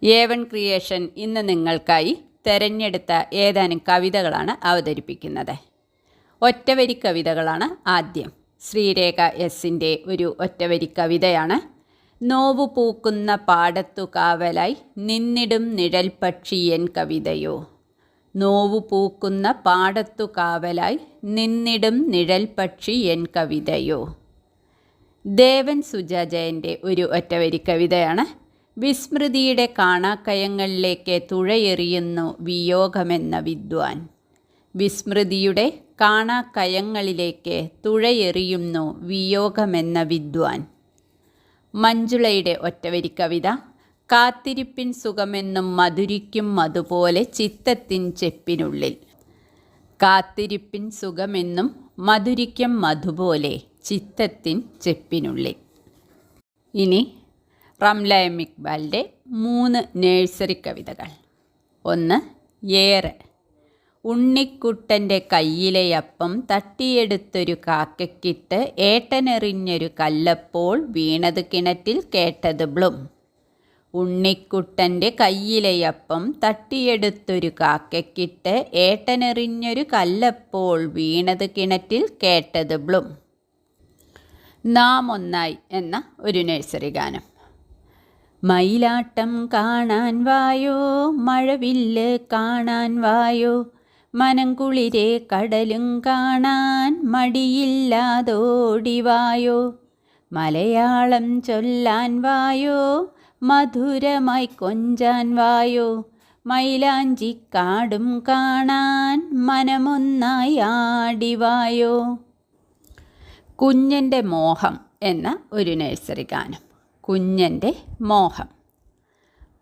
A1 creation ഇന്ന് നിങ്ങൾക്കായി തിരഞ്ഞെടുത്ത ഏതാനും കവിതകളാണ് അവതരിപ്പിക്കുന്നത്. ഒറ്റവരി കവിതകളാണ് ആദ്യം. ശ്രീരേഖ എസിൻ്റെ ഒരു ഒറ്റവരി കവിതയാണ്. നോവു പൂക്കുന്ന പാടത്തു കാവലായി നിന്നിടും നിഴൽ പക്ഷിയൻ കവിതയോ. നോവു പൂക്കുന്ന പാടത്തു കാവലായി നിന്നിടും നിഴൽ പക്ഷിയൻ കവിതയോ. ദേവൻ സുജാജയൻ്റെ ഒരു ഒറ്റവരി കവിതയാണ്. വിസ്മൃതിയുടെ കാണാക്കയങ്ങളിലേക്ക് തുഴയെറിയുന്നു വിയോഗമെന്ന വിദ്വാൻ. വിസ്മൃതിയുടെ കാണാക്കയങ്ങളിലേക്ക് തുഴയെറിയുന്നു വിയോഗമെന്ന വിദ്വാൻ. മഞ്ജുളയുടെ ഒറ്റവരി കവിത. കാത്തിരിപ്പിൻ സുഖമെന്നും മധുരിക്കും മധുപോലെ ചിത്തത്തിൻ ചെപ്പിനുള്ളിൽ. കാത്തിരിപ്പിൻ സുഖമെന്നും മധുരിക്കും മധുപോലെ ചിത്തത്തിൻ ചെപ്പിനുള്ളിൽ. ഇനി റംല എം ഇക്ബാലിൻ്റെ 3 നഴ്സറി കവിതകൾ. 1. ഏറെ. ഉണ്ണിക്കുട്ടൻ്റെ കയ്യിലെയപ്പം തട്ടിയെടുത്തൊരു കാക്കയ്ക്കിട്ട് ഏട്ടനെറിഞ്ഞൊരു കല്ലപ്പോൾ വീണത് കിണറ്റിൽ കേട്ടത് ബ്ലും. ഉണ്ണിക്കുട്ടൻ്റെ കയ്യിലെയപ്പം തട്ടിയെടുത്തൊരു കാക്കയ്ക്കിട്ട് ഏട്ടനെറിഞ്ഞൊരു കല്ലപ്പോൾ വീണത് കിണറ്റിൽ കേട്ടത് ബ്ലും. നാം ഒന്നായി എന്ന ഒരു നഴ്സറി ഗാനം. മയിലാട്ടം കാണാൻ വായോ, മഴവില്ല് കാണാൻ വായോ, മനംകുളിരെ കടലും കാണാൻ മടിയില്ലാതോടിവായോ, മലയാളം ചൊല്ലാൻ വായോ, മധുരമായി കൊഞ്ചാൻ വായോ, മൈലാഞ്ചിക്കാടും കാണാൻ മനമൊന്നായി ആടിവായോ. കുഞ്ഞൻ്റെ മോഹം എന്ന ഒരു നഴ്സറി ഗാനം. കുഞ്ഞൻ്റെ മോഹം.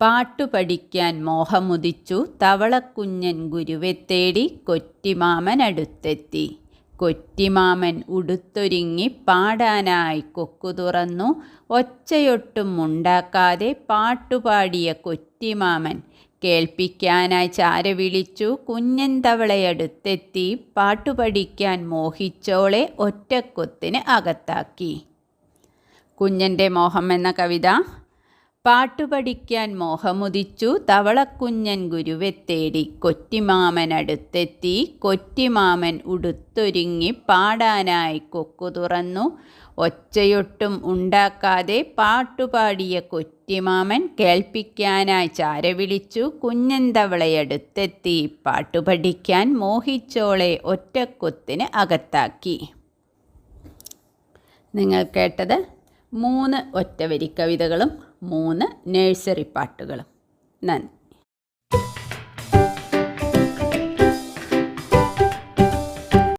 പാട്ടു പഠിക്കാൻ മോഹമുദിച്ചു തവളക്കുഞ്ഞൻ ഗുരുവെ തേടി കൊറ്റിമാമൻ അടുത്തെത്തി. കൊറ്റിമാമൻ ഉടുത്തൊരുങ്ങി പാടാനായി കൊക്കു തുറന്നു. ഒച്ചയൊട്ടും ഉണ്ടാക്കാതെ പാട്ടുപാടിയ കൊറ്റിമാമൻ കേൾപ്പിക്കാനായി ചാര വിളിച്ചു. കുഞ്ഞൻ തവളയടുത്തെത്തി പാട്ടുപഠിക്കാൻ മോഹിച്ചോളെ ഒറ്റക്കൊത്തിന് അകത്താക്കി. കുഞ്ഞൻ്റെ മോഹം എന്ന കവിത. പാട്ടുപഠിക്കാൻ മോഹമുദിച്ചു തവളക്കുഞ്ഞൻ ഗുരുവെ തേടി കൊറ്റിമാമൻ അടുത്തെത്തി. കൊറ്റിമാമൻ ഉടുത്തൊരുങ്ങി പാടാനായി കൊക്കു തുറന്നു. ഒച്ചയൊട്ടും ഉണ്ടാക്കാതെ പാട്ടുപാടിയ കൊറ്റിമാമൻ കേൾപ്പിക്കാനായി ചാര വിളിച്ചു. കുഞ്ഞൻ തവളയടുത്തെത്തി പാട്ടുപഠിക്കാൻ മോഹിച്ചോളെ ഒറ്റക്കൊത്തിന് അകത്താക്കി. നിങ്ങൾ കേട്ടത് 3 ഒറ്റവരി കവിതകളും 3 നഴ്സറി പാട്ടുകളും. നന്ദി.